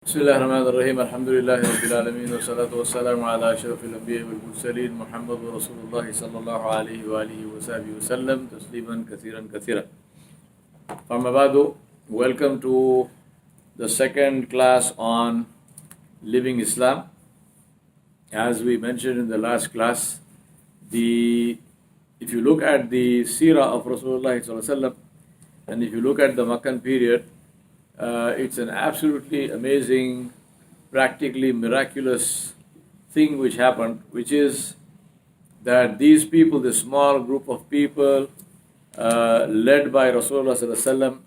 بسم الله الرحمن الرحيم الحمد لله رب العالمين والصلاة والسلام على أشرف الأنبياء والمرسلين محمد رسول الله صلى الله عليه وآله وصحبه وسلم تسليما كثيرا كثيرا. فما بعد, welcome to the second class on living Islam. As we mentioned in the last class, if you look at the seerah of Rasulullah sallallahu alaihi wasallam, and if you look at the Meccan period, it's an absolutely amazing, practically miraculous thing which happened, which is that these people, this small group of people, led by Rasulullah sallallahu alaihi wasallam,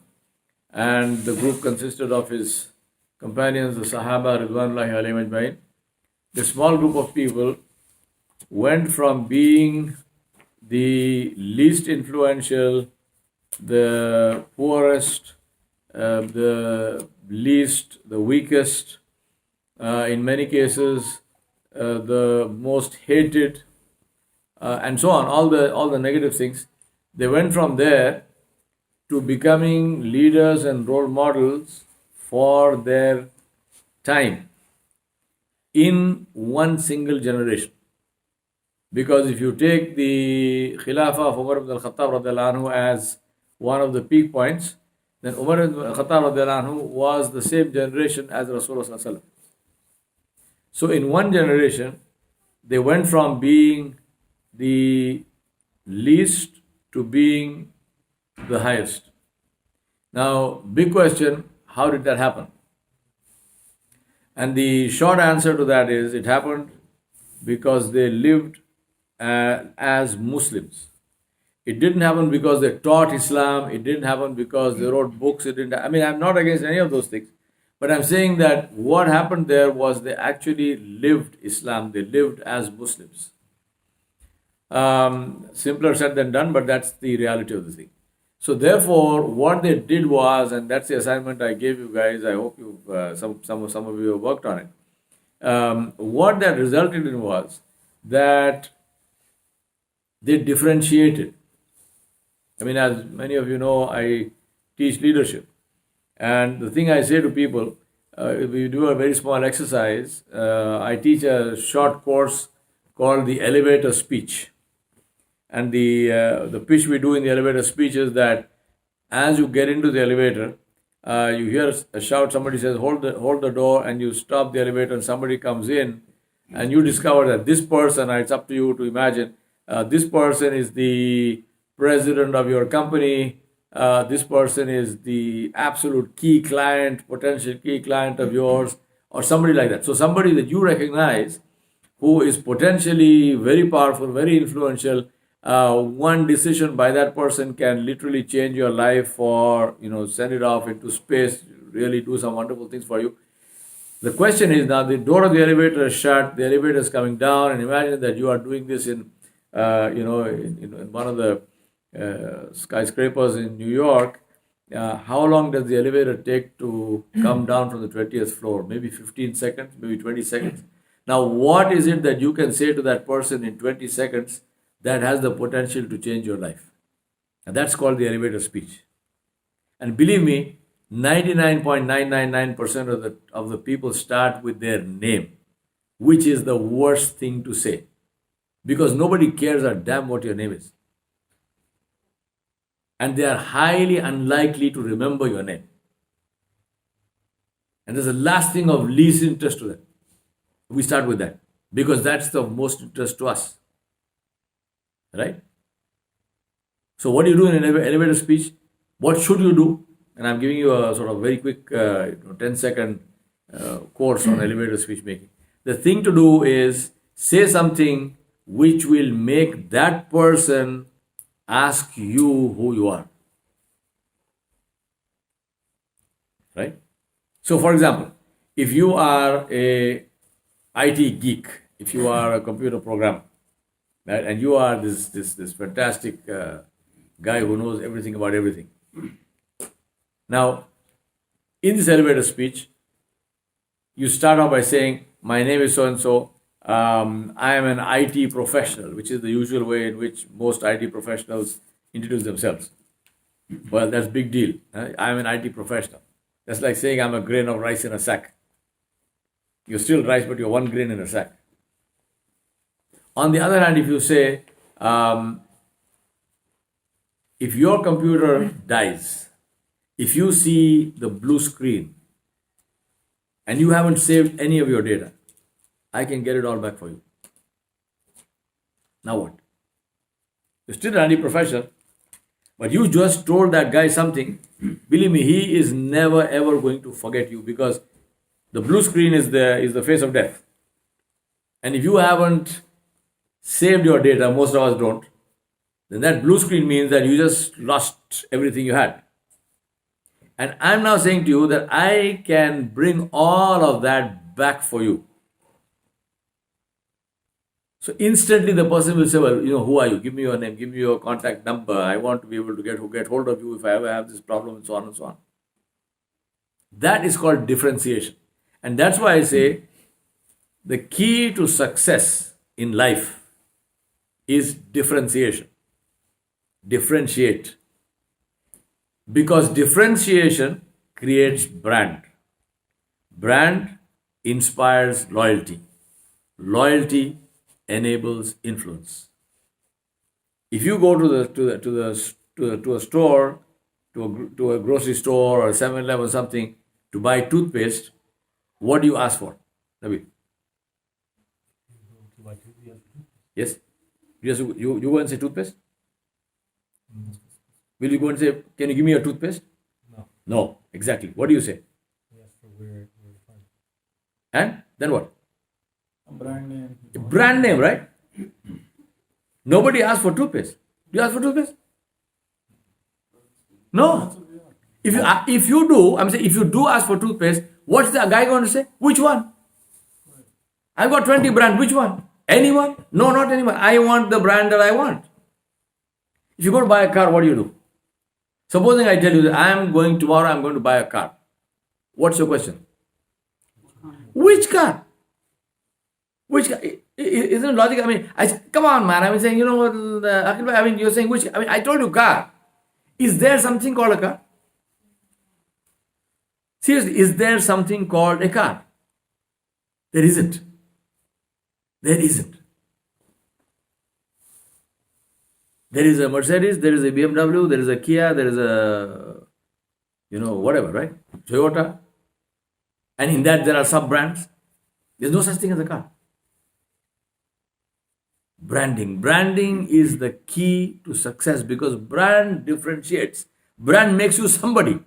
and the group consisted of his companions, the Sahaba Ridwanullahi alayhim ajma'in. The small group of people went from being the least influential, the poorest, the least, the weakest, in many cases, the most hated, and so on, all the negative things. They went from there to becoming leaders and role models for their time in one single generation. Because if you take the Khilafah of Umar ibn al-Khattab radiallahu anhu as one of the peak points, then Umar ibn al-Khattab radiallahu anhu was the same generation as Rasulullah sallallahu alaihi wasallam. So in one generation, they went from being the least to being the highest. Now, big question, how did that happen? And the short answer to that is it happened because they lived as Muslims. It didn't happen because they taught Islam. It didn't happen because they wrote books. I'm not against any of those things. But I'm saying that what happened there was they actually lived Islam. They lived as Muslims. Simpler said than done, but that's the reality of the thing. So therefore, what they did was, and that's the assignment I gave you guys. I hope you've some of you have worked on it. What that resulted in was that they differentiated. As many of you know, I teach leadership. And the thing I say to people, we do a very small exercise. I teach a short course called the elevator speech. And the pitch we do in the elevator speech is that as you get into the elevator, you hear a shout, somebody says, hold the door, and you stop the elevator and somebody comes in, and you discover that this person, it's up to you to imagine, this person is the president of your company, this person is the absolute key client, potential key client of yours, or somebody like that. So somebody that you recognize who is potentially very powerful, very influential. One decision by that person can literally change your life, or send it off into space, really do some wonderful things for you. The question is, now the door of the elevator is shut, the elevator is coming down, and imagine that you are doing this in one of the skyscrapers in New York. How long does the elevator take to come down from the 20th floor? Maybe 15 seconds, maybe 20 seconds. Now, what is it that you can say to that person in 20 seconds that has the potential to change your life? And that's called the elevator speech. And believe me, 99.999% of the people start with their name, which is the worst thing to say. Because nobody cares a damn what your name is. And they are highly unlikely to remember your name. And there's the last thing of least interest to them. We start with that because that's the most interest to us. Right? So what do you do in an elevator speech? What should you do? And I'm giving you a sort of very quick 10-second course on elevator speech making. The thing to do is say something which will make that person ask you who you are. Right? So for example, if you are a IT geek, if you are a computer programmer, right, and you are this fantastic guy who knows everything about everything. Now, in this elevator speech, you start off by saying, my name is so-and-so, I am an IT professional, which is the usual way in which most IT professionals introduce themselves. Well, that's a big deal. I'm an IT professional. That's like saying I'm a grain of rice in a sack. You're still rice, but you're 1 grain in a sack. On the other hand, if you say, if your computer dies, if you see the blue screen and you haven't saved any of your data, I can get it all back for you. Now what? You're still an IT professional, but you just told that guy something. Believe me, he is never ever going to forget you, because the blue screen is the face of death. And if you haven't saved your data, most of us don't, then that blue screen means that you just lost everything you had. And I'm now saying to you that I can bring all of that back for you. So instantly the person will say, well, who are you? Give me your name, give me your contact number. I want to be able to get hold of you if I ever have this problem, and so on and so on. That is called differentiation. And that's why I say the key to success in life is differentiation. Differentiate. Because differentiation creates brand. Brand inspires loyalty. Loyalty enables influence. If you go to a store, to a grocery store or a 7-Eleven or something to buy toothpaste, what do you ask for, Nabi? Yes. Yes. You go and say toothpaste. Will you go and say, can you give me a toothpaste? No. No. Exactly. What do you say? Yes, for where fun. And then what? A brand name. A brand name, right? Nobody asks for toothpaste. Do you ask for toothpaste? No. If you do, I'm saying if you do ask for toothpaste, what's the guy going to say? Which one? I've got 20 brands. Which one? Anyone? No, not anyone. I want the brand that I want. If you go to buy a car, what do? Supposing I tell you that I'm going to buy a car. What's your question? Which car? Which car? Isn't it logical? I mean, come on, man. I'm saying, you're saying which? I told you car. Is there something called a car? Seriously, is there something called a car? There isn't. There isn't. There is a Mercedes, there is a BMW, there is a Kia, there is a, whatever, right? Toyota. And in that there are sub-brands. There's no such thing as a car. Branding. Branding is the key to success, because brand differentiates. Brand makes you somebody.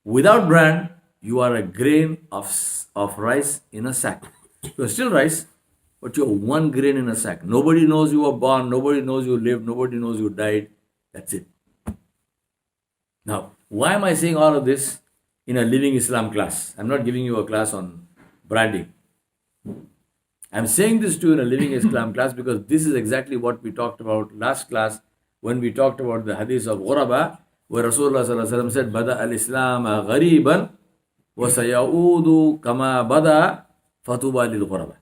Without brand, you are a grain of rice in a sack. You're still rice, but you're 1 grain in a sack. Nobody knows you were born, nobody knows you lived, nobody knows you died. That's it. Now, why am I saying all of this in a Living Islam class? I'm not giving you a class on branding. I'm saying this to you in a Living Islam class because this is exactly what we talked about last class when we talked about the hadith of Ghuraba, where Rasulullah ﷺ said, Bada al-Islam ghariban wa sayaudu kama bada fatuba lil ghuraba.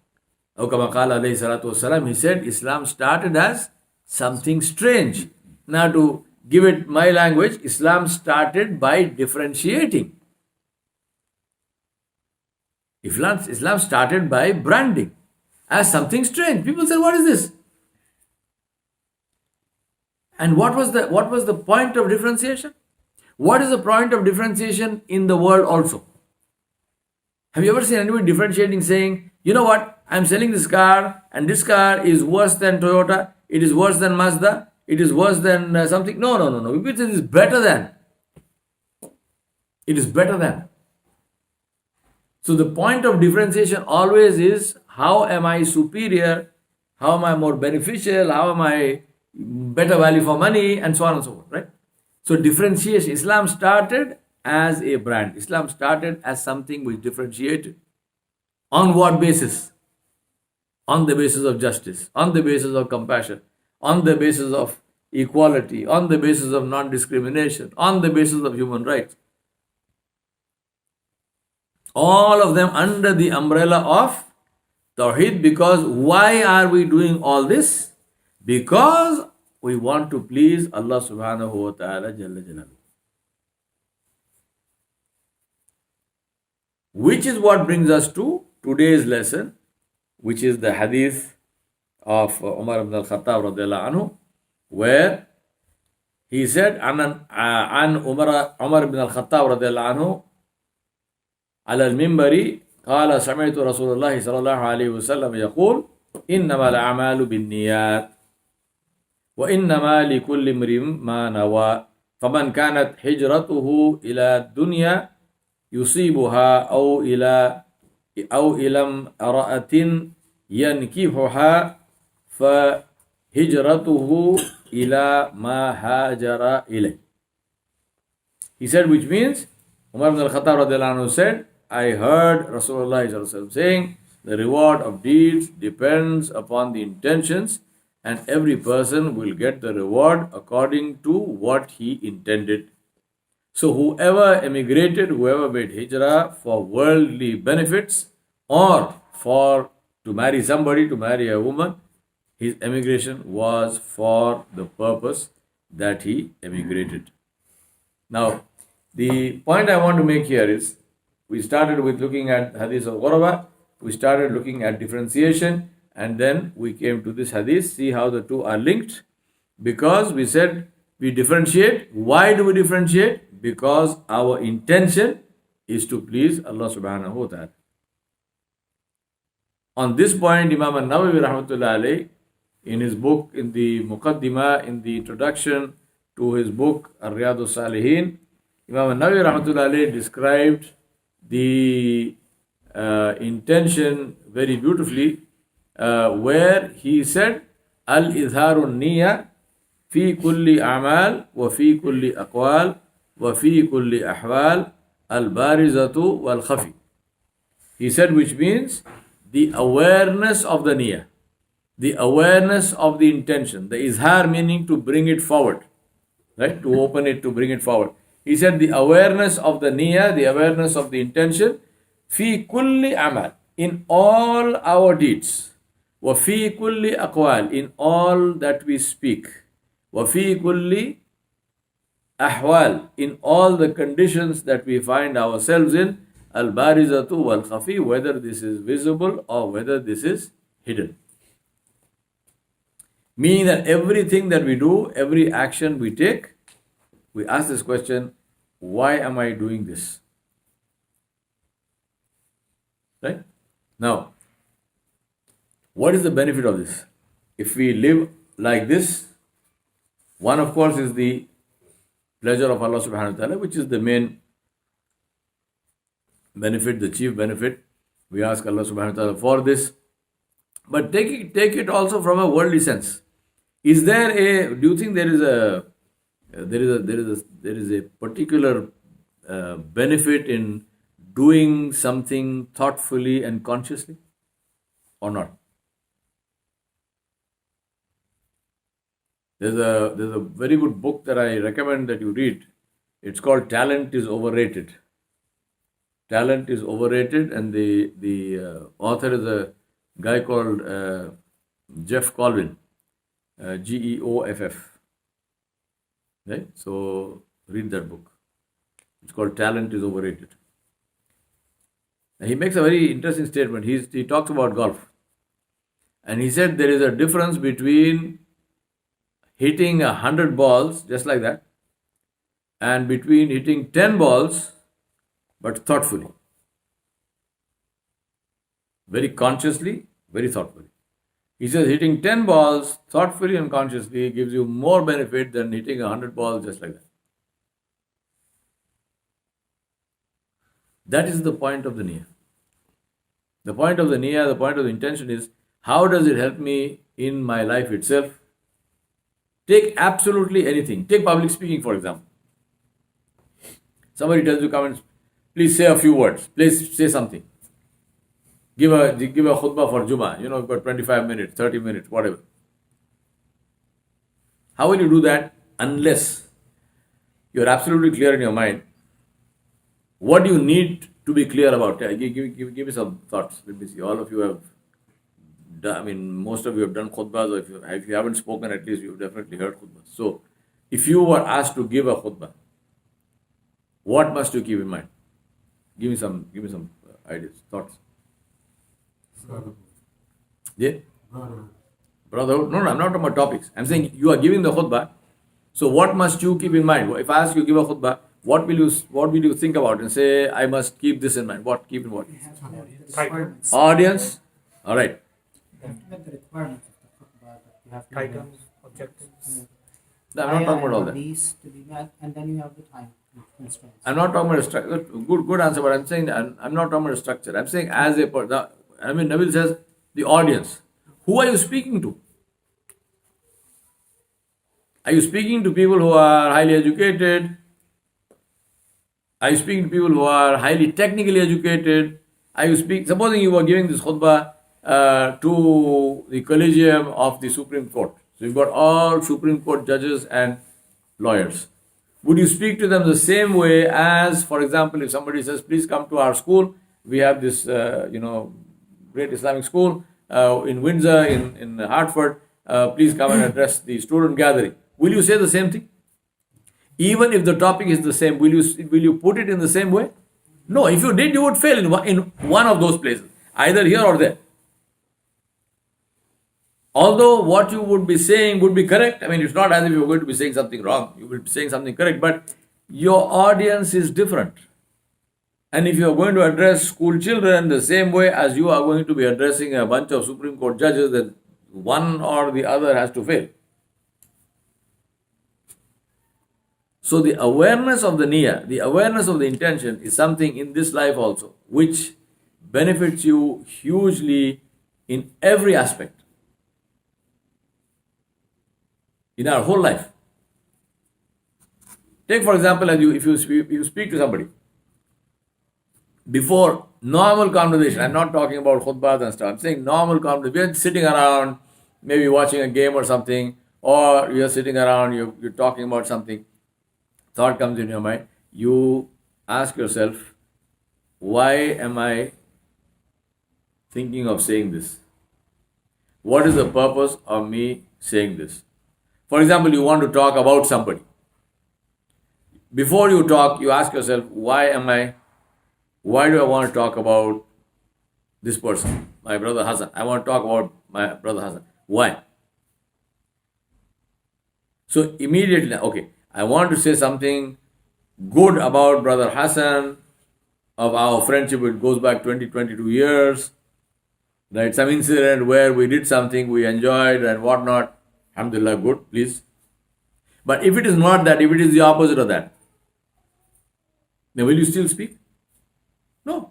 Or kama qala alayhi salatu wasalam, he said, Islam started as something strange. Now to give it my language, Islam started by differentiating. Islam started by branding as something strange. People said, what is this? And what was the point of differentiation? What is the point of differentiation in the world also? Have you ever seen anybody differentiating, saying, you know what, I'm selling this car and this car is worse than Toyota, it is worse than Mazda, it is worse than something. No. It is better than. It is better than. So the point of differentiation always is, how am I superior? How am I more beneficial? How am I better value for money? And so on and so forth, right? So differentiation. Islam started as a brand. Islam started as something which differentiated. On what basis? On the basis of justice, on the basis of compassion, on the basis of equality, on the basis of non-discrimination, on the basis of human rights. All of them under the umbrella of Tawheed. Because why are we doing all this? Because we want to please Allah subhanahu wa ta'ala Jalla Jalaluhu. Which is what brings us to today's lesson, which is the hadith of Umar ibn al-Khattab radiallahu anhu, where he said, an Umar ibn al-Khattab radiallahu anhu, على المنبر قال سمعت رسول الله صلى الله عليه وسلم يقول إنما الأعمال بالنيات وإنما لكل امرئ ما نوى فمن كانت هجرته إلى الدنيا يصيبها أو إلى امرأة ينكحها فهجرته إلى ما هاجر إليه. He said, which means Umar ibn al-Khattab radiallahu anhu said, I heard Rasulullah saying, the reward of deeds depends upon the intentions, and every person will get the reward according to what he intended. So whoever emigrated, whoever made hijrah for worldly benefits or to marry somebody, to marry a woman, his emigration was for the purpose that he emigrated. Now, the point I want to make here is, we started with looking at hadith of Ghuraba, we started looking at differentiation, and then we came to this hadith. See how the two are linked. Because we said we differentiate. Why do we differentiate? Because our intention is to please Allah subhanahu wa ta'ala. On this point, Imam al-Nawawi rahmatullahi alayhi, in his book, in the Muqaddimah, in the introduction to his book, Ar-Riyadu Salihin, Imam al-Nawawi rahmatullahi alayhi described the intention very beautifully, where he said, Al-Izharu Niyya fi kulli a'mal wa fi kulli aqwal wa fi kulli ahwal al-barizatu wal-khafi. He said, which means the awareness of the niyyah, the awareness of the intention, the izhar meaning to bring it forward, right? To open it, to bring it forward. He said the awareness of the niyyah, the awareness of the intention, fi kulli amal, in all our deeds, wa fi kulli aqwal, in all that we speak, wa fi kulli ahwal, in all the conditions that we find ourselves in, al-barizatu wal-khafi, whether this is visible or whether this is hidden. Meaning that everything that we do, every action we take, we ask this question, why am I doing this? Right? Now, what is the benefit of this? If we live like this, one of course is the pleasure of Allah subhanahu wa ta'ala, which is the main benefit, the chief benefit. We ask Allah subhanahu wa ta'ala for this. But take it also from a worldly sense. Is there a, do you think there is a particular benefit in doing something thoughtfully and consciously, or not? There's a very good book that I recommend that you read. It's called Talent is Overrated. Talent is Overrated, and the author is a guy called Jeff Colvin, Geoff. Right? So read that book. It's called Talent is Overrated. And he makes a very interesting statement. He talks about golf. And he said there is a difference between hitting 100 balls, just like that, and between hitting 10 balls, but thoughtfully. Very consciously, very thoughtfully. He says hitting 10 balls thoughtfully and consciously gives you more benefit than hitting 100 balls just like that. That is the point of the niyyah. The point of the niyyah, the point of the intention is, how does it help me in my life itself? Take absolutely anything. Take public speaking, for example. Somebody tells you, come and please say a few words. Please say something. Give a khutbah for Jummah. You've got 25 minutes, 30 minutes, whatever. How will you do that unless you're absolutely clear in your mind? What do you need to be clear about? Give me some thoughts. Let me see. All of you have done, most of you have done khutbahs, or if you haven't spoken, at least you've definitely heard khutbahs. So, if you were asked to give a khutbah, what must you keep in mind? Give me some ideas, thoughts? Brotherhood. Yeah? Brotherhood. Brotherhood? No, I'm not talking about topics. I'm saying you are giving the khutbah. So what must you keep in mind? If I ask you to give a khutbah, what will you think about and say, I must keep this in mind? What? Keep in what? You have to have the requirements. Audience? All right. You have to have the requirements of the khutbah. That you have to Titles, objectives. I'm not talking about all that. These to be met, and then you have the time constraints. I'm not talking about a structure. Good answer, but I'm saying I'm not talking about a structure. I'm saying as a person. I mean, Nabil says the audience. Who are you speaking to? Are you speaking to people who are highly educated? Are you speaking to people who are highly technically educated? Supposing you were giving this khutbah to the collegium of the Supreme Court. So you've got all Supreme Court judges and lawyers. Would you speak to them the same way as, for example, if somebody says, please come to our school, we have this, great Islamic school in Windsor, in Hartford, please come and address the student gathering. Will you say the same thing? Even if the topic is the same, will you put it in the same way? No, if you did, you would fail in one of those places, either here or there. Although what you would be saying would be correct, I mean, it's not as if you're going to be saying something wrong, you will be saying something correct, but your audience is different. And if you're going to address school children the same way as you are going to be addressing a bunch of Supreme Court judges, then one or the other has to fail. So the awareness of the niyyah, the awareness of the intention is something in this life also, which benefits you hugely in every aspect. In our whole life. Take for example, if you speak to somebody, before normal conversation, I'm not talking about khutbahs and stuff, I'm saying normal conversation, we're sitting around, maybe watching a game or something, or you're sitting around, you're talking about something, thought comes in your mind, you ask yourself, why am I thinking of saying this? What is the purpose of me saying this? For example, you want to talk about somebody. Before you talk, you ask yourself, why do I want to talk about this person, my brother Hassan? I want to talk about my brother Hassan. Why? So immediately, okay, I want to say something good about brother Hassan, of our friendship, it goes back 22 years, right? Some incident where we did something we enjoyed and whatnot. Alhamdulillah, good, please. But if it is not that, if it is the opposite of that, then will you still speak? No.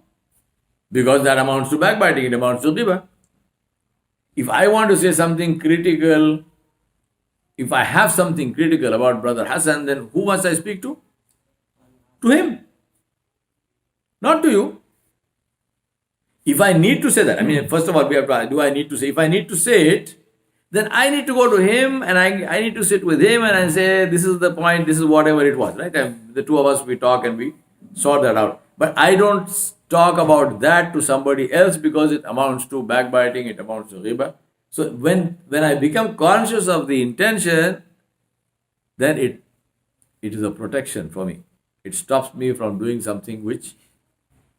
Because that amounts to backbiting, it amounts to riba. If I want to say something critical, if I have something critical about brother Hassan, then who must I speak to? To him. Not to you. If I need to say that, I mean, first of all, we have to, do I need to say? If I need to say it, then I need to go to him and I need to sit with him and I say, this is the point, this is whatever it was, right? And the two of us, we talk and we sort that out. But I don't talk about that to somebody else because it amounts to backbiting, it amounts to riba. So when I become conscious of the intention, then it is a protection for me. It stops me from doing something which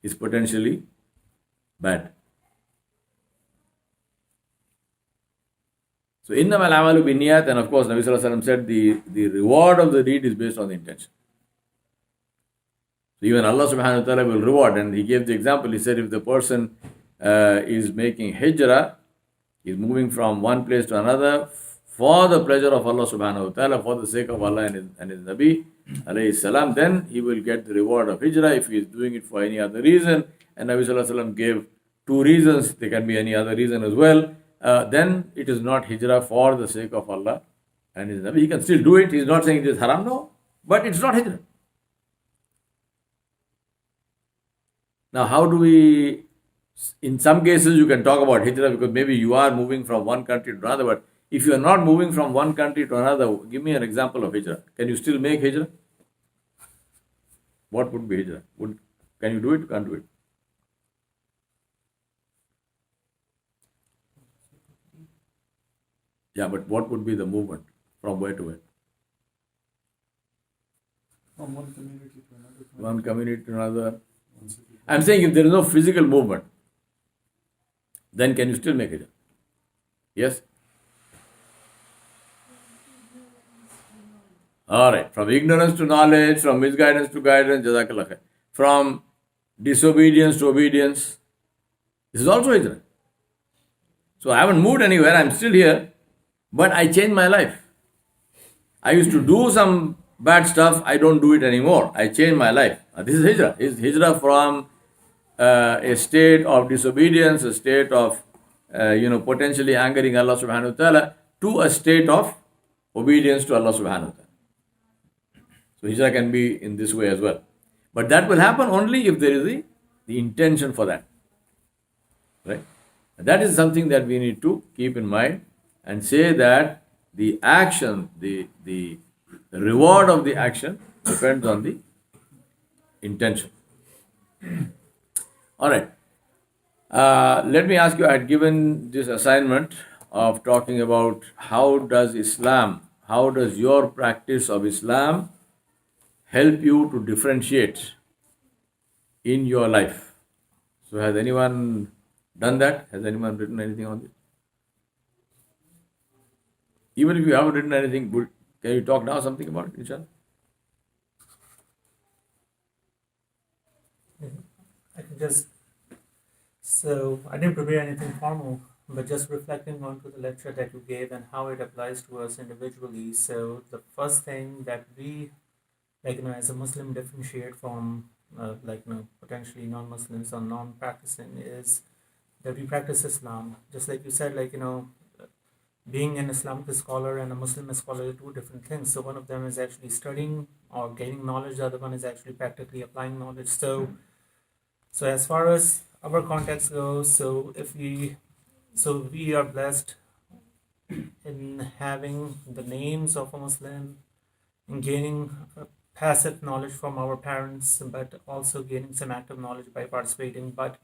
is potentially bad. So, innamal amalu binniyat, and of course, Nabi Sallallahu Alaihi Wasallam said the reward of the deed is based on the intention. So, even Allah Subhanahu Wa Taala will reward, and He gave the example. He said, if the person is making hijrah, is moving from one place to another for the pleasure of Allah Subhanahu Wa Taala, for the sake of Allah and His Nabi alayhi salam, then he will get the reward of hijrah. If he is doing it for any other reason, and Nabi Sallallahu Alaihi Wasallam gave two reasons, there can be any other reason as well, then it is not hijrah for the sake of Allah and His Nabi. He can still do it. He is not saying it is haram, no, but it's not hijrah. Now, how do we, in some cases you can talk about hijrah because maybe you are moving from one country to another, but if you are not moving from one country to another, give me an example of hijrah. Can you still make hijrah? What would be hijrah? Can you do it? Can't do it. Yeah, but what would be the movement? From where to where? From one community to another. One community to another. One city I'm saying if there is no physical movement, then can you still make it? Yes? All right. From ignorance to knowledge, from misguidance to guidance, jazakallah khair. From disobedience to obedience, this is also hijrah. So I haven't moved anywhere, I'm still here, but I changed my life. I used to do some bad stuff, I don't do it anymore. I changed my life. This is hijrah. It's hijrah from a state of disobedience, a state of potentially angering Allah subhanahu wa ta'ala, to a state of obedience to Allah subhanahu wa ta'ala. So hijrah can be in this way as well. But that will happen only if there is the intention for that. Right? That is something that we need to keep in mind and say that the action, the reward of the action depends on the intention. All right. Let me ask you, I had given this assignment of talking about how does your practice of Islam help you to differentiate in your life? So has anyone done that? Has anyone written anything on it? Even if you haven't written anything good, can you talk now something about it, inshallah? I can just, so I didn't prepare anything formal, but just reflecting onto the lecture that you gave and how it applies to us individually. So the first thing that we, as a Muslim, differentiate from potentially non-Muslims or non-practicing is that we practice Islam. Just like you said, being an Islamic scholar and a Muslim scholar are two different things. So one of them is actually studying or gaining knowledge. The other one is actually practically applying knowledge. So as far as our context goes, we are blessed in having the names of a Muslim, in gaining passive knowledge from our parents, but also gaining some active knowledge by participating. But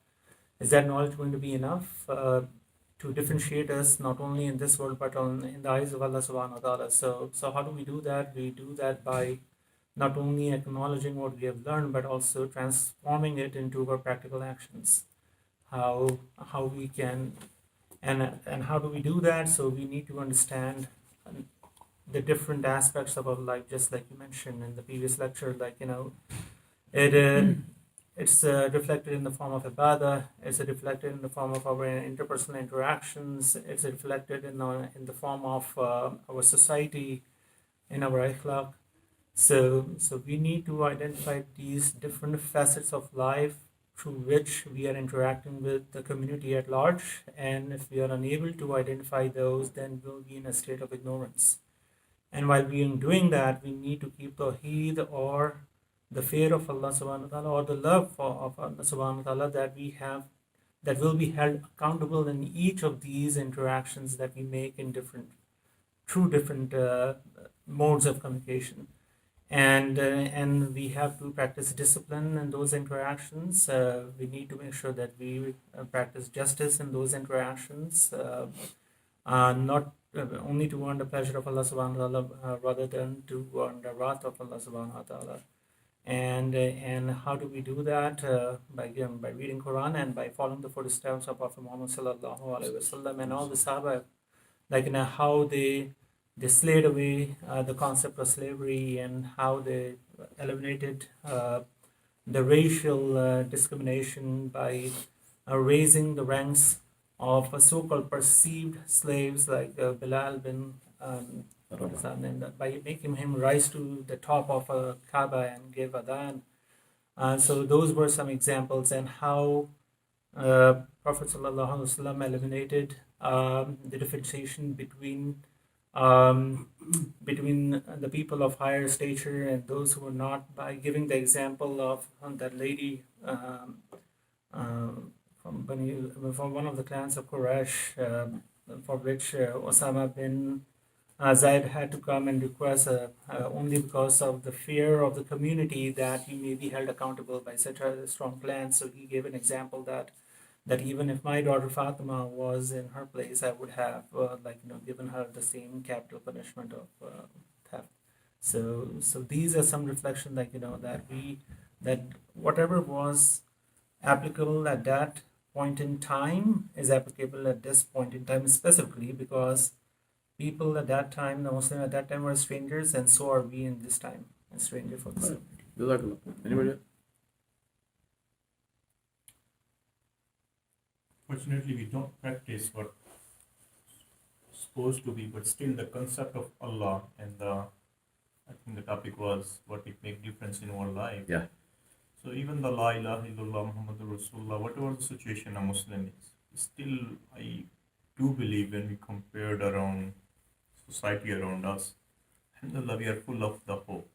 is that knowledge going to be enough to differentiate us not only in this world but in the eyes of Allah subhanahu wa ta'ala? So how do we do that? We do that by not only acknowledging what we have learned, but also transforming it into our practical actions. How we can, and how do we do that? So we need to understand the different aspects of our life, just like you mentioned in the previous lecture. It's reflected in the form of ibadah. It's reflected in the form of our interpersonal interactions. It's reflected in the form of our society, in our akhlaq. So we need to identify these different facets of life through which we are interacting with the community at large. And if we are unable to identify those, then we'll be in a state of ignorance. And while we are doing that, we need to keep Tawheed, or the fear of Allah subhanahu wa ta'ala, or the love of Allah subhanahu wa ta'ala that we have, that will be held accountable in each of these interactions that we make in different modes of communication. And we have to practice discipline in those interactions. We need to make sure that we practice justice in those interactions, not only to earn the pleasure of Allah subhanahu wa ta'ala, rather than to earn the wrath of Allah subhanahu wa ta'ala. And how do we do that? By reading Quran and by following the footsteps of Prophet Muhammad sallallahu alaihi wasallam and all the Sahaba, how they slayed away the concept of slavery, and how they eliminated the racial discrimination by raising the ranks of so-called perceived slaves like Bilal bin and by making him rise to the top of a Kaaba and give adhan. So those were some examples, and how Prophet sallallahu alaihi wasallam eliminated the differentiation between the people of higher stature and those who were not, by giving the example of that lady from one of the clans of Quraysh, for which Osama bin Zaid had to come and request only because of the fear of the community that he may be held accountable by such a strong clan. So he gave an example that even if my daughter Fatima was in her place, I would have given her the same capital punishment of theft. So these are some reflections, that whatever was applicable at that point in time is applicable at this point in time specifically because people at that time, the Muslim at that time were strangers, and so are we in this time, a stranger for the same. Jazakallah. Anybody else? Fortunately, we don't practice what supposed to be, but still the concept of Allah and I think the topic was what it make difference in our life. Yeah. So even the La ilaha illallah Muhammadur Rasulullah, whatever the situation a Muslim is, still I do believe when we compared around society around us, alhamdulillah, we are full of the hope.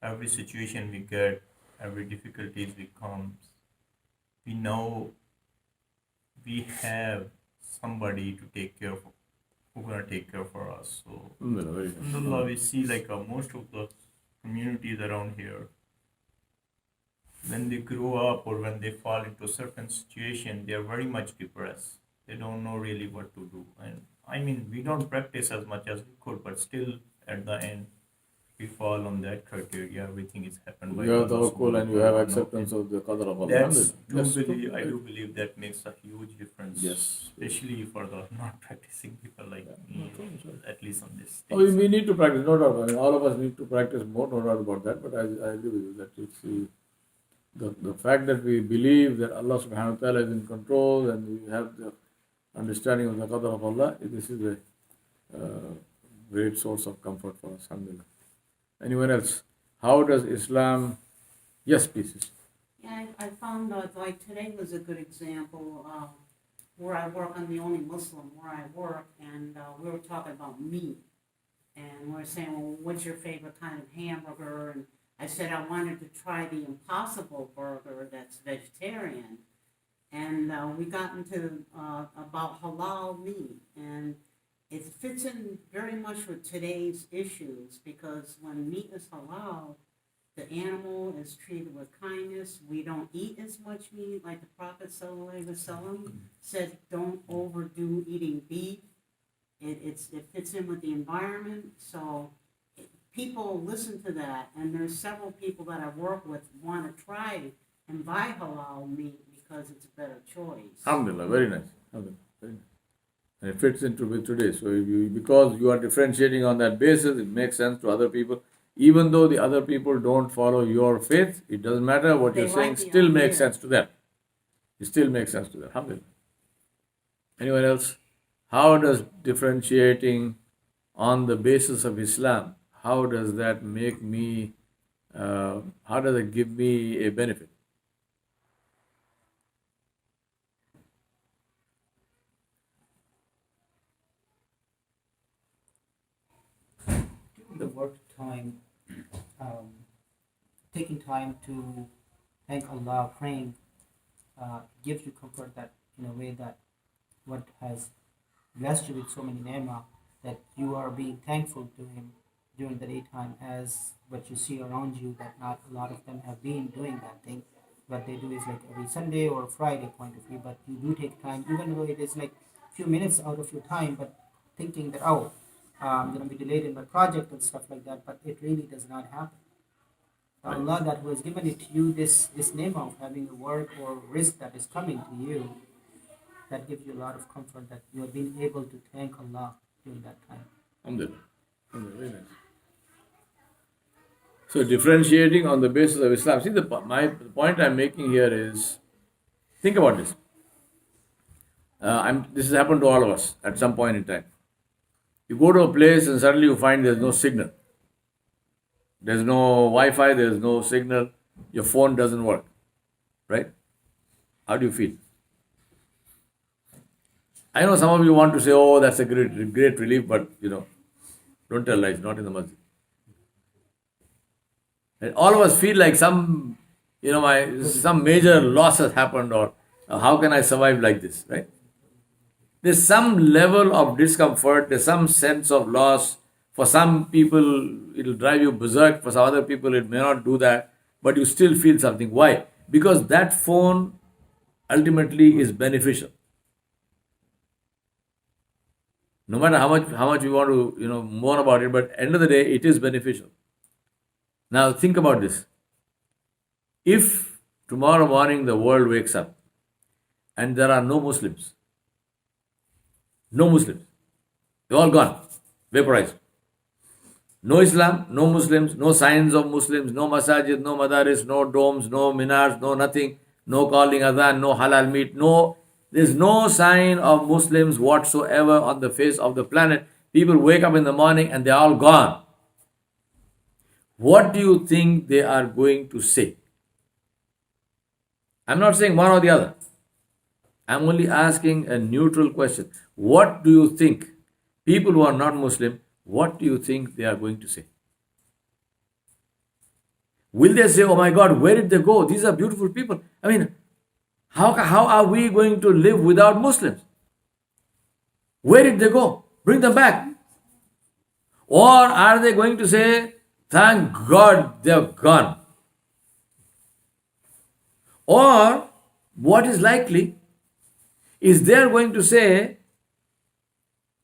Every situation we get, every difficulties we come, we know we have somebody to take care of, who gonna take care for us. So Alhamdulillah, very good. alhamdulillah, we see like most of the communities around here, when they grow up or when they fall into a certain situation, they are very much depressed. They don't know really what to do. And I mean, we don't practice as much as we could, but still at the end, we fall on that criteria. Everything is happened by You have Allah tawakkul and you have subhanahu wa acceptance of the qadr of Allah. That's Alhamdulillah. I do believe that makes a huge difference. Yes. Especially for the not practicing people like me, at least on this Oh, stage. we need to practice, no doubt. I mean, all of us need to practice more, no doubt about that. But I agree with you that it's the fact that we believe that Allah subhanahu wa ta'ala is in control and we have the understanding of the qadr of Allah, this is a great source of comfort for us. Alhamdulillah. Anyone else? How does Islam? Yes, please. Yeah, I found like today was a good example. Where I work, I'm the only Muslim where I work, and we were talking about meat. And we were saying, well, what's your favorite kind of hamburger? And I said I wanted to try the Impossible Burger that's vegetarian. And we got into about halal meat. And it fits in very much with today's issues because when meat is halal, the animal is treated with kindness. We don't eat as much meat, like the Prophet ﷺ said, don't overdo eating beef. It fits in with the environment. So people listen to that, and there's several people that I work with want to try and buy halal meat because it's a better choice. Alhamdulillah, very nice. Alhamdulillah, very nice. And it fits into with today. So because you are differentiating on that basis, it makes sense to other people. Even though the other people don't follow your faith, it doesn't matter. What They you're saying like the still makes idea. sense to them. It still makes sense to them. Alhamdulillah. Anyone else? How does differentiating on the basis of Islam, how does that make me, how does it give me a benefit? During the work time, um, taking time to thank Allah, praying, gives you comfort that in a way that what has blessed you with so many ni'mah, that you are being thankful to Him during the daytime, as what you see around you, that not a lot of them have been doing that thing. What they do is like every Sunday or Friday point of view, but you do take time, even though it is like few minutes out of your time, but thinking that, oh, I'm going to be delayed in my project and stuff like that, but it really does not happen. Allah that who has given it to you, this name of having a work or risk that is coming to you, that gives you a lot of comfort that you have been able to thank Allah during that time. Alhamdulillah. Alhamdulillah. Very nice. So differentiating on the basis of Islam. See, the point I'm making here is, think about this. This has happened to all of us at some point in time. You go to a place and suddenly you find there's no signal. There's no Wi-Fi, there's no signal. Your phone doesn't work. Right? How do you feel? I know some of you want to say, oh, that's a great relief, but don't tell lies, not in the masjid. And all of us feel like some major loss has happened, or how can I survive like this, right? There's some level of discomfort, there's some sense of loss. For some people, it'll drive you berserk. For some other people, it may not do that, but you still feel something. Why? Because that phone ultimately is beneficial. No matter how much we want to mourn about it, but end of the day, it is beneficial. Now think about this. If tomorrow morning the world wakes up and there are no Muslims. No Muslims. They're all gone, vaporized. No Islam, no Muslims, no signs of Muslims, no masajid, no madaris, no domes, no minars, no nothing, no calling adhan, no halal meat, no, there's no sign of Muslims whatsoever on the face of the planet. People wake up in the morning and they're all gone. What do you think they are going to say? I'm not saying one or the other. I'm only asking a neutral question. What do you think people who are not Muslim, what do you think they are going to say? Will they say, oh my God, where did they go? These are beautiful people. I mean, how are we going to live without Muslims? Where did they go? Bring them back. Or are they going to say, thank God they're gone? Or what is likely is they're going to say,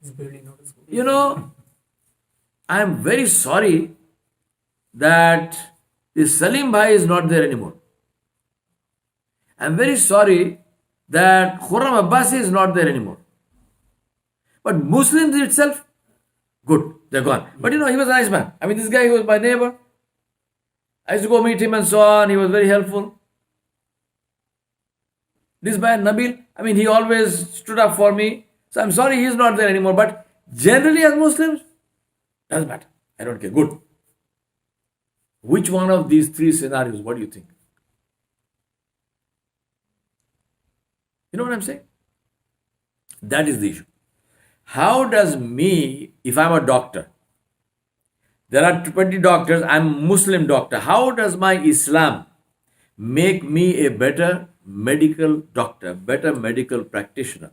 It's barely noticeable. you know, I'm very sorry that this Salim Bhai is not there anymore. I'm very sorry that Khurram Abbasi is not there anymore. But Muslims itself, good, they're gone. But he was a nice man. I mean, this guy, he was my neighbor. I used to go meet him and so on. He was very helpful. This man, Nabil, I mean, he always stood up for me. So I'm sorry he's not there anymore. But generally as Muslims, doesn't matter. I don't care. Good. Which one of these three scenarios, what do you think? You know what I'm saying? That is the issue. How does me, if I'm a doctor, there are 20 doctors, I'm a Muslim doctor, how does my Islam make me a better medical doctor, better medical practitioner?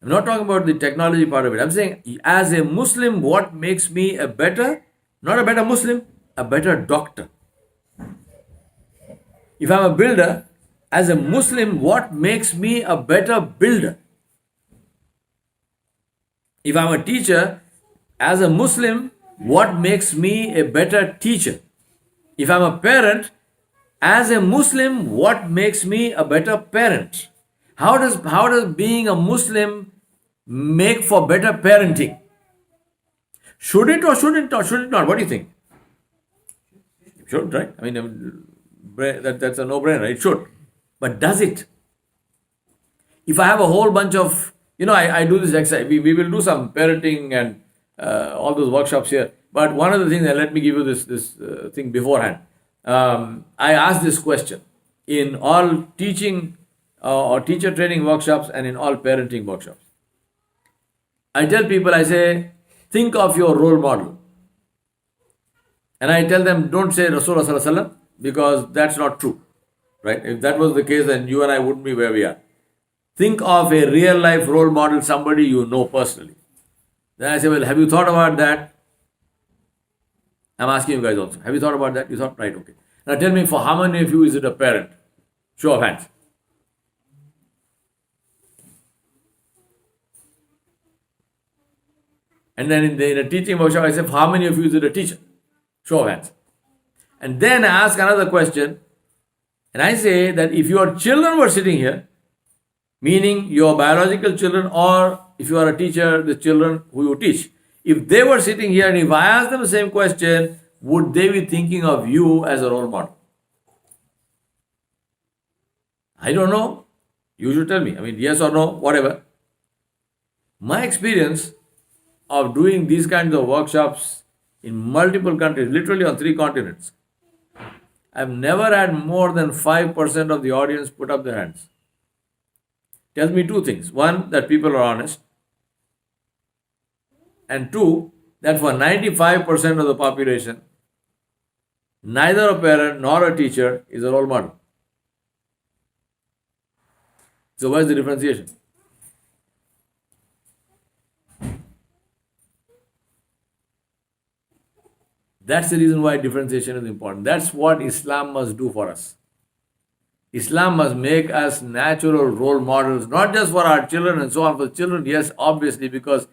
I'm not talking about the technology part of it. I'm saying as a Muslim, what makes me a better, not a better Muslim, a better doctor? If I'm a builder, as a Muslim, what makes me a better builder? If I'm a teacher, as a Muslim, what makes me a better teacher? If I'm a parent, as a Muslim, what makes me a better parent? How does being a Muslim make for better parenting? Should it or should it not? What do you think? It should, right? I mean, that's a no-brainer. It should. But does it? If I have a whole bunch of, I do this exercise. We will do some parenting and all those workshops here. But one of the things, let me give you this thing beforehand. I ask this question in all teaching or teacher training workshops and in all parenting workshops. I tell people, I say, think of your role model. And I tell them, don't say Rasulullah Sallallahu Alaihi Wasallam, because that's not true. Right? If that was the case, then you and I wouldn't be where we are. Think of a real life role model, somebody you know personally. Then I say, well, have you thought about that? I'm asking you guys also. Have you thought about that? You thought? Right, okay. Now tell me, for how many of you is it a parent? Show of hands. And then in a teaching workshop, I say, for how many of you is it a teacher? Show of hands. And then I ask another question. And I say that if your children were sitting here, meaning your biological children, or if you are a teacher, the children who you teach, if they were sitting here and if I asked them the same question, would they be thinking of you as a role model? I don't know. You should tell me. I mean, yes or no, whatever. My experience of doing these kinds of workshops in multiple countries, literally on 3 continents, I've never had more than 5% of the audience put up their hands. Tells me 2 things. 1, that people are honest. And 2, that for 95% of the population, neither a parent nor a teacher is a role model. So where's the differentiation? That's the reason why differentiation is important. That's what Islam must do for us. Islam must make us natural role models, not just for our children and so on. For children, yes, obviously, because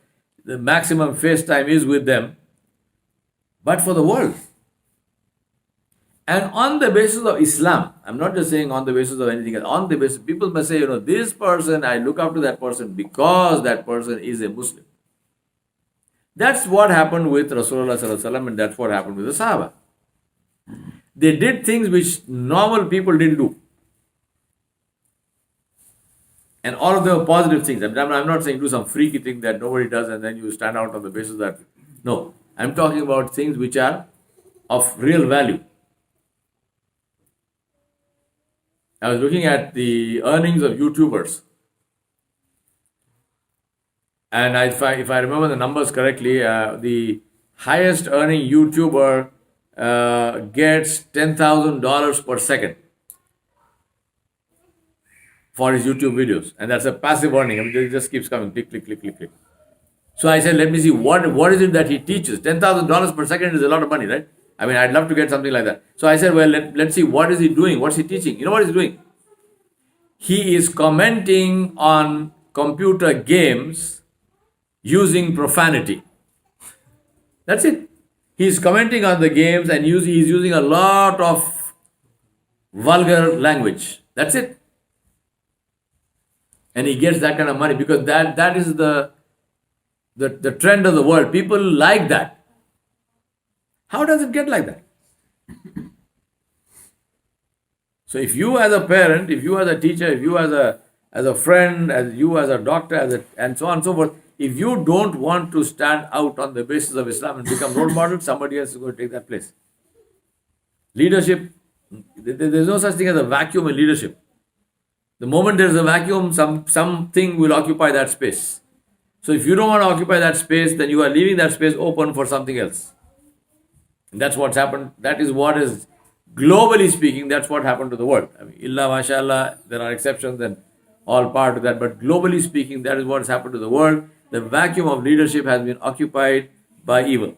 the maximum face time is with them, but for the world. And on the basis of Islam, I'm not just saying on the basis of anything else, on the basis, people must say, this person, I look up to that person because that person is a Muslim. That's what happened with Rasulullah Sallallahu Alaihi Wasallam, and that's what happened with the Sahaba. They did things which normal people didn't do. And all of them are positive things. I'm not saying do some freaky thing that nobody does and then you stand out on the basis of that. No. I'm talking about things which are of real value. I was looking at the earnings of YouTubers. And if I remember the numbers correctly, the highest earning YouTuber gets $10,000 per second for his YouTube videos. And that's a passive earning. I mean, it just keeps coming. Click, click, click, click, click. So I said, let me see, what is it that he teaches? $10,000 per second is a lot of money, right? I mean, I'd love to get something like that. So I said, well, let's see, what is he doing? What's he teaching? You know what he's doing? He is commenting on computer games using profanity. That's it. He's commenting on the games and he's using a lot of vulgar language. That's it. And he gets that kind of money because that is the trend of the world. People like that. How does it get like that? So if you as a parent, if you as a teacher, if you as a friend, as you as a doctor, and so on and so forth, if you don't want to stand out on the basis of Islam and become role model, somebody else is going to take that place. Leadership, there's no such thing as a vacuum in leadership. The moment there's a vacuum, something will occupy that space. So if you don't want to occupy that space, then you are leaving that space open for something else. And that's what's happened. That is what is, globally speaking, that's what happened to the world. I mean, illa mashallah, there are exceptions and all part of that, but globally speaking, that is what has happened to the world. The vacuum of leadership has been occupied by evil.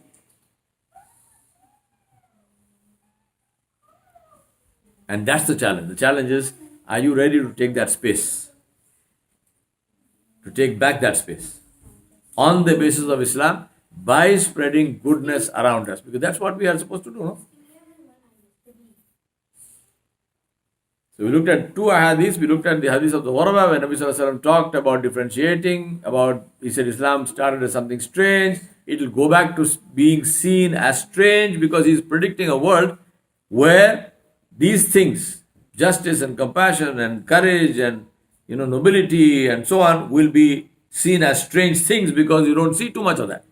And that's the challenge. The challenge is, are you ready to take that space? To take back that space on the basis of Islam by spreading goodness around us, because that's what we are supposed to do, no? So we looked at two hadiths. We looked at the hadith of the Waraba when Nabi Sallallahu Alaihi Wasallam talked about differentiating, he said Islam started as something strange. It will go back to being seen as strange because he's predicting a world where these things, justice and compassion and courage and nobility and so on, will be seen as strange things because you don't see too much of that.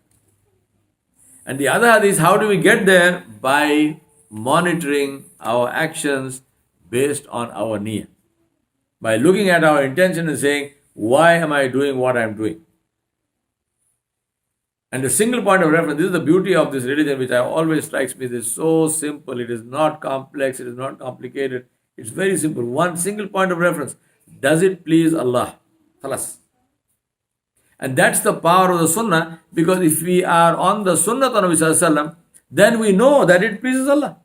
And the other hadith, how do we get there? By monitoring our actions based on our niyyah. By looking at our intention and saying, why am I doing what I'm doing? And the single point of reference, this is the beauty of this religion, which always strikes me. It is so simple. It is not complex. It is not complicated. It's very simple. One single point of reference. Does it please Allah? Khalas. And that's the power of the sunnah, because if we are on the sunnah of Nabi Sallallahu Alaihi Wasallam, then we know that it pleases Allah.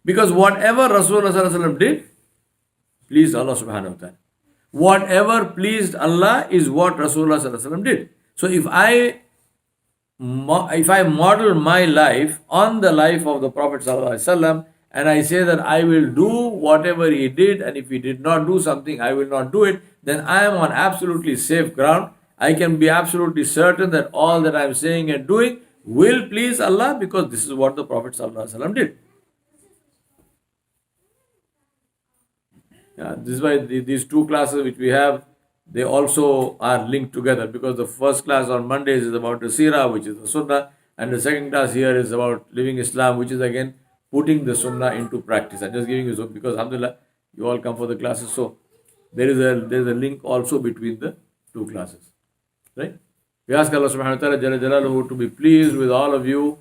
Because whatever Rasulullah Sallallahu Alaihi Wasallam did, pleased Allah subhanahu wa ta'ala. Whatever pleased Allah is what Rasulullah Sallallahu Alaihi Wasallam did. So if I model my life on the life of the Prophet Sallallahu Alaihi Wasallam, and I say that I will do whatever he did, and if he did not do something, I will not do it, then I am on absolutely safe ground. I can be absolutely certain that all that I am saying and doing will please Allah, because this is what the Prophet Sallallahu Alaihi Wasallam did. This is why these two classes which we have, they also are linked together, because the first class on Mondays is about the Seerah, which is the Sunnah, and the second class here is about living Islam, which is again putting the Sunnah into practice. I'm just giving you so, because alhamdulillah, you all come for the classes, so there is a link also between the two classes. Right? We ask Allah subhanahu wa ta'ala Jalla Jalaluhu to be pleased with all of you,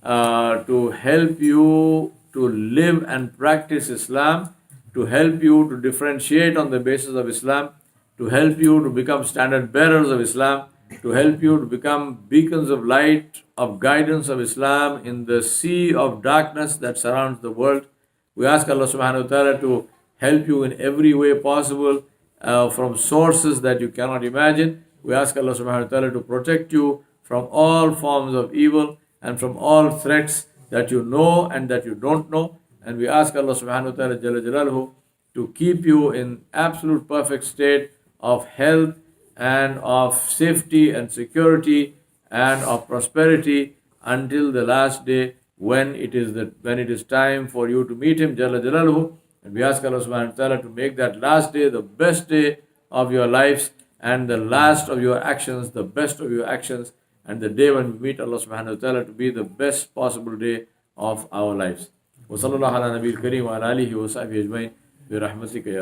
to help you to live and practice Islam, to help you to differentiate on the basis of Islam, to help you to become standard bearers of Islam, to help you to become beacons of light, of guidance of Islam in the sea of darkness that surrounds the world. We ask Allah subhanahu wa ta'ala to help you in every way possible, from sources that you cannot imagine. We ask Allah subhanahu wa ta'ala to protect you from all forms of evil and from all threats that you know and that you don't know. And we ask Allah subhanahu wa ta'ala Jalla Jalaluhu to keep you in absolute perfect state of health and of safety and security and of prosperity until the last day when it is time for you to meet Him Jalla Jalaluhu. And we ask Allah subhanahu wa ta'ala to make that last day the best day of your lives and the last of your actions, the best of your actions, and the day when we meet Allah subhanahu wa ta'ala to be the best possible day of our lives. وصلى الله على نبي الكريم وعلى آله وصحبه أجمعين برحمتك يا